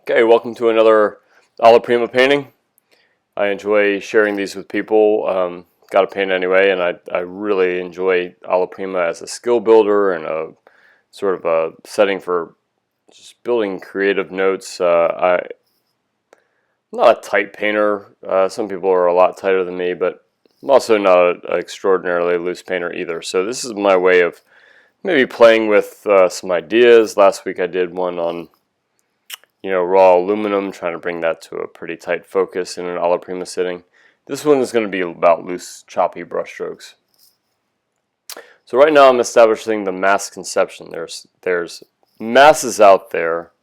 Okay, welcome to another Alla Prima painting. I enjoy sharing these with people. Got to paint anyway, and I really enjoy Alla Prima as a skill builder and a sort of a setting for just building creative notes. I'm not a tight painter. Some people are a lot tighter than me, but I'm also not an extraordinarily loose painter either. So this is my way of maybe playing with some ideas. Last week I did one on raw aluminum, trying to bring that to a pretty tight focus in an Alla Prima sitting. This one is going to be about loose, choppy brush strokes. So right now I'm establishing the mass conception. There's masses out there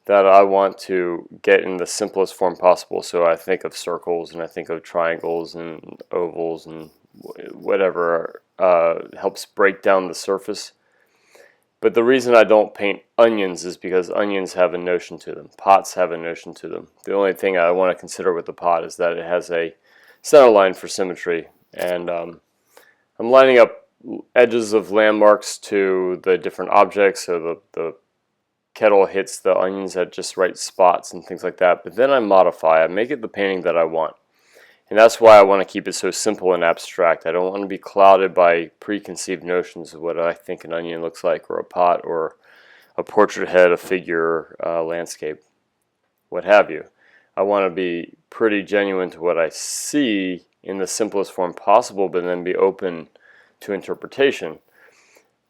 that I want to get in the simplest form possible. So I think of circles and I think of triangles and ovals and whatever helps break down the surface. But the reason I don't paint onions is because onions have a notion to them. Pots have a notion to them. The only thing I want to consider with the pot is that it has a center line for symmetry. And I'm lining up edges of landmarks to the different objects, so the kettle hits the onions at just right spots and things like that. But then I modify. I make it the painting that I want. And that's why I want to keep it so simple and abstract. I don't want to be clouded by preconceived notions of what I think an onion looks like, or a pot, or a portrait head, a figure, landscape, what have you. I want to be pretty genuine to what I see in the simplest form possible, but then be open to interpretation.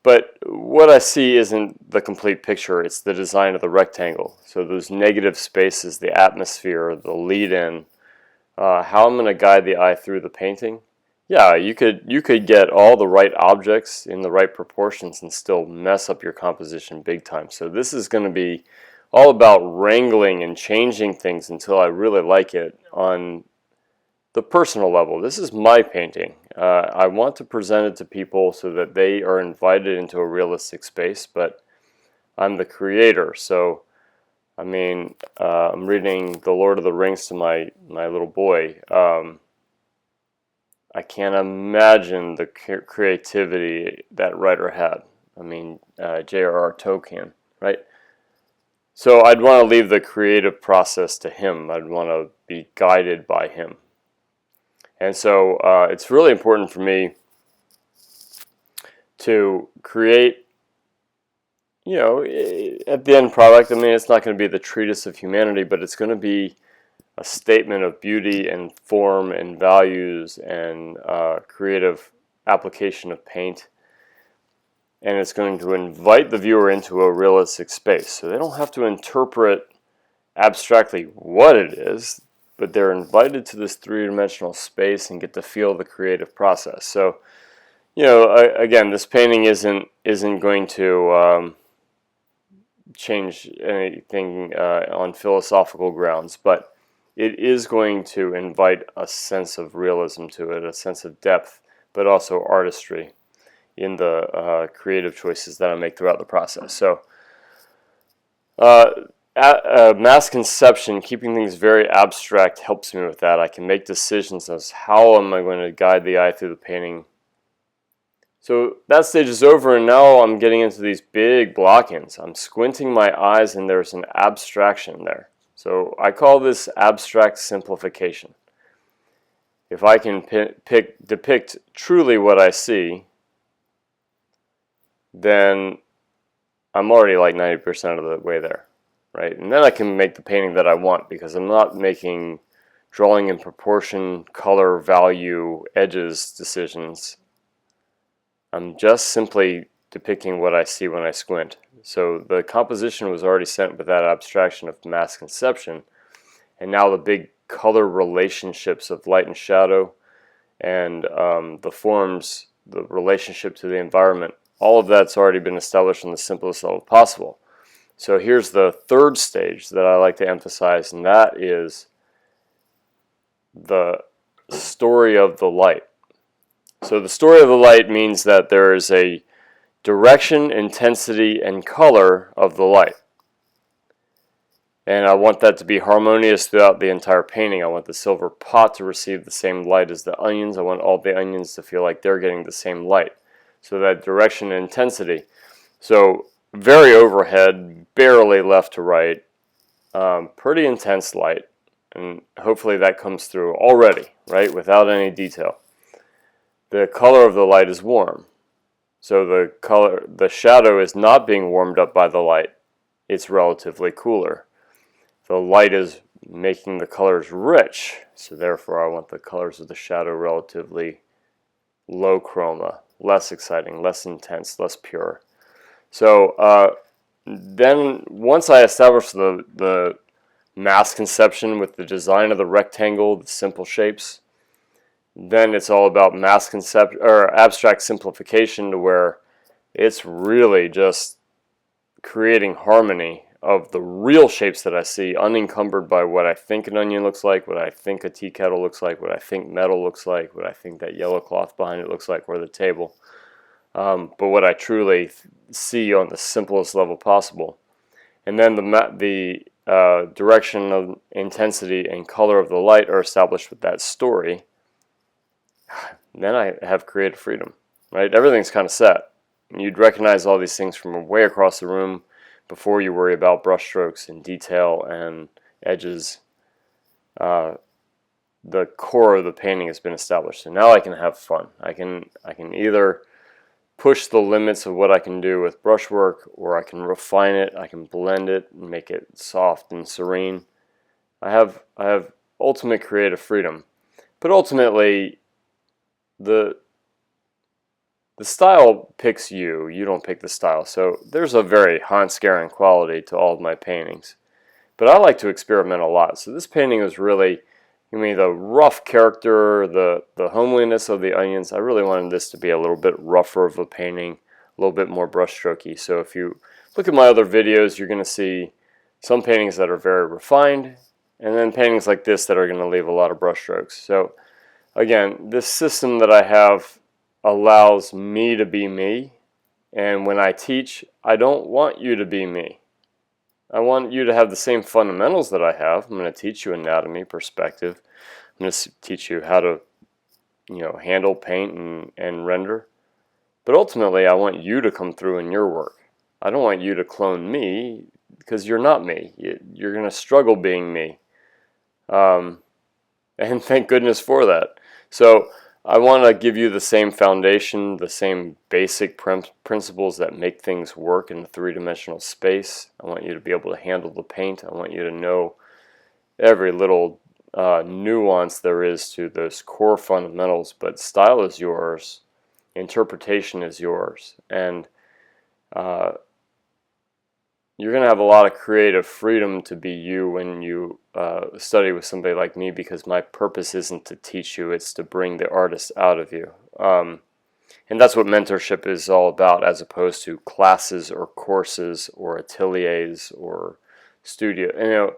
But what I see isn't the complete picture, it's the design of the rectangle. So those negative spaces, the atmosphere, the lead-in, how I'm going to guide the eye through the painting. Yeah, you could get all the right objects in the right proportions and still mess up your composition big time. So this is going to be all about wrangling and changing things until I really like it on the personal level. This is my painting. I want to present it to people so that they are invited into a realistic space, but I'm the creator. So I mean, I'm reading The Lord of the Rings to my little boy. I can't imagine the creativity that writer had. I mean, J.R.R. Tolkien, right? So I'd want to leave the creative process to him. I'd want to be guided by him. And so it's really important for me to create, at the end product, I mean, it's not going to be the treatise of humanity, but it's going to be a statement of beauty and form and values and creative application of paint. And it's going to invite the viewer into a realistic space. So they don't have to interpret abstractly what it is, but they're invited to this three-dimensional space and get to feel the creative process. So, again, this painting isn't going to change anything on philosophical grounds, but it is going to invite a sense of realism to it, a sense of depth, but also artistry in the creative choices that I make throughout the process. So mass conception, keeping things very abstract, helps me with that. I can make decisions as how am I going to guide the eye through the painting. So that stage is over, and now I'm getting into these big block-ins. I'm squinting my eyes, and there's an abstraction there. So I call this abstract simplification. If I can depict truly what I see, then I'm already like 90% of the way there, right? And then I can make the painting that I want, because I'm not making drawing in proportion, color, value, edges decisions. I'm just simply depicting what I see when I squint. So the composition was already sent with that abstraction of mass conception, and now the big color relationships of light and shadow and the forms, the relationship to the environment, all of that's already been established on the simplest level possible. So here's the third stage that I like to emphasize, and that is the story of the light. So the story of the light means that there is a direction, intensity, and color of the light. And I want that to be harmonious throughout the entire painting. I want the silver pot to receive the same light as the onions. I want all the onions to feel like they're getting the same light. So that direction and intensity. So very overhead, barely left to right, pretty intense light, and hopefully that comes through already, right, without any detail. The color of the light is warm, so the shadow is not being warmed up by the light. It's relatively cooler. The light is making the colors rich, so therefore I want the colors of the shadow relatively low chroma, less exciting, less intense, less pure. So then once I establish the mass conception with the design of the rectangle, the simple shapes, then it's all about mass concept or abstract simplification, to where it's really just creating harmony of the real shapes that I see, unencumbered by what I think an onion looks like, what I think a tea kettle looks like, what I think metal looks like, what I think that yellow cloth behind it looks like, or the table. But what I truly see on the simplest level possible. And then the direction of intensity and color of the light are established with that story. Then I have creative freedom, right? Everything's kind of set. You'd recognize all these things from way across the room before you worry about brush strokes and detail and edges. The core of the painting has been established, so now I can have fun. I can either push the limits of what I can do with brushwork, or I can refine it, I can blend it and make it soft and serene. I have ultimate creative freedom. But ultimately, the style picks you. You don't pick the style. So there's a very Hans-Göring quality to all of my paintings. But I like to experiment a lot. So this painting was really, I mean, the rough character, the homeliness of the onions. I really wanted this to be a little bit rougher of a painting, a little bit more brushstrokey. So if you look at my other videos, you're going to see some paintings that are very refined, and then paintings like this that are going to leave a lot of brushstrokes. So again, this system that I have allows me to be me, and when I teach, I don't want you to be me. I want you to have the same fundamentals that I have. I'm going to teach you anatomy, perspective. I'm going to teach you how to, handle, paint, and render. But ultimately, I want you to come through in your work. I don't want you to clone me, because you're not me. You're going to struggle being me. And thank goodness for that. So I want to give you the same foundation, the same basic principles that make things work in a three-dimensional space. I want you to be able to handle the paint. I want you to know every little nuance there is to those core fundamentals. But style is yours. Interpretation is yours. And you're going to have a lot of creative freedom to be you when you study with somebody like me, because my purpose isn't to teach you, it's to bring the artist out of you. And that's what mentorship is all about, as opposed to classes or courses or ateliers or studio.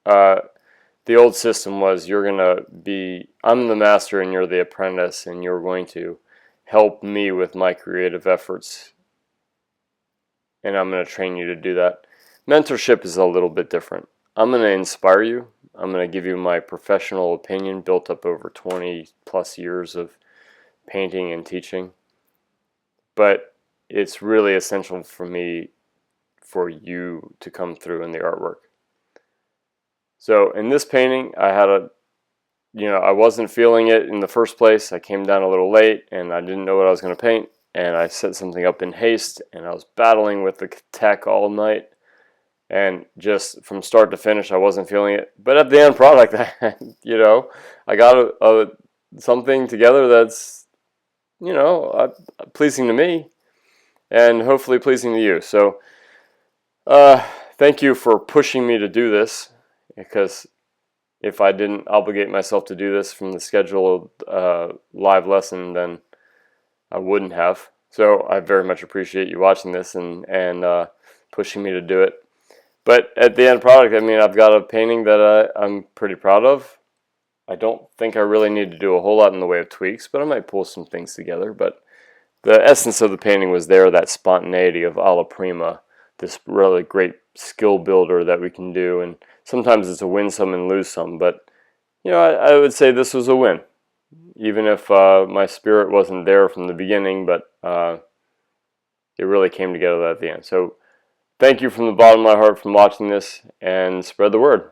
The old system was, you're going to be, I'm the master and you're the apprentice, and you're going to help me with my creative efforts, and I'm going to train you to do that. Mentorship is a little bit different. I'm going to inspire you. I'm going to give you my professional opinion built up over 20 plus years of painting and teaching. But it's really essential for me, for you to come through in the artwork. So in this painting, I had I wasn't feeling it in the first place. I came down a little late and I didn't know what I was going to paint. And I set something up in haste, and I was battling with the tech all night, and just from start to finish I wasn't feeling it. But at the end product, I got something together that's pleasing to me, and hopefully pleasing to you. So thank you for pushing me to do this, because if I didn't obligate myself to do this from the scheduled live lesson, then I wouldn't have. So I very much appreciate you watching this and pushing me to do it. But at the end product, I mean, I've got a painting that I'm pretty proud of. I don't think I really need to do a whole lot in the way of tweaks, but I might pull some things together. But the essence of the painting was there, that spontaneity of Alla Prima, this really great skill builder that we can do. And sometimes it's a win some and lose some, but I would say this was a win. Even if my spirit wasn't there from the beginning, but it really came together at the end. So Thank you from the bottom of my heart for watching this, and spread the word.